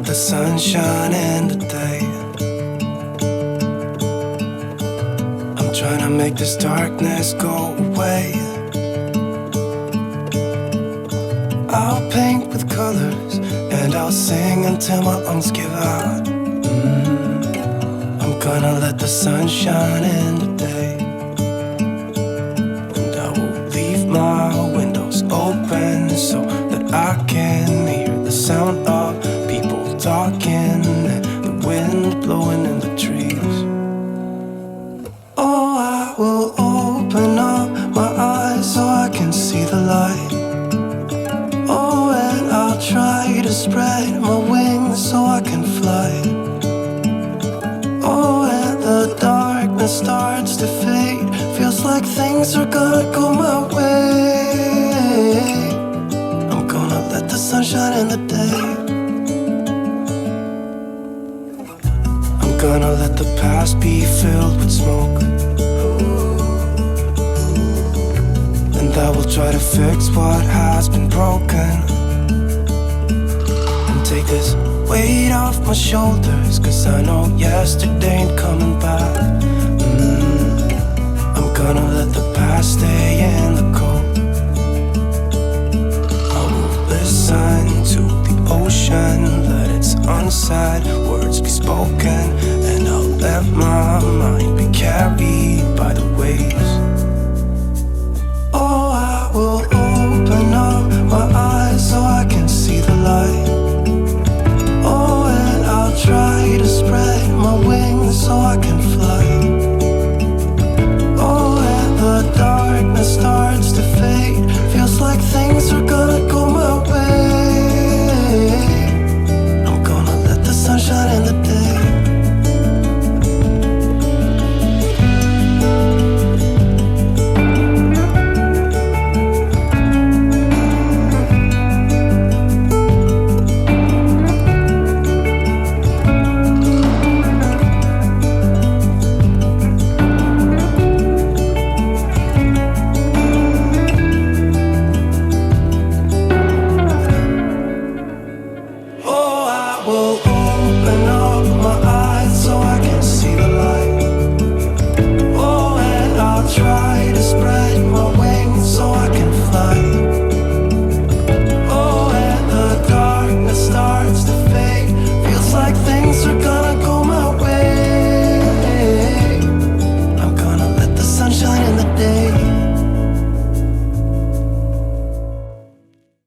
let the sun shine in today. I'm trying to make this darkness go away. I'll paint with colors and I'll sing until my lungs give out. I'm gonna let the sun shine in today. And I will leave my windows open so that I can hear the sound of people talking and the wind blowing in the trees. Oh, I will open up my eyes so I can see the light. Oh, and I'll try to spread my wings so I can fly. Oh, and the darkness starts to fade. Feels like things are gonna go my way. I'm gonna let the sun shine in the day. I'm gonna let the past be filled with smoke. And I will try to fix what has been broken. And take this weight off my shoulders, 'cause I know yesterday ain't coming back.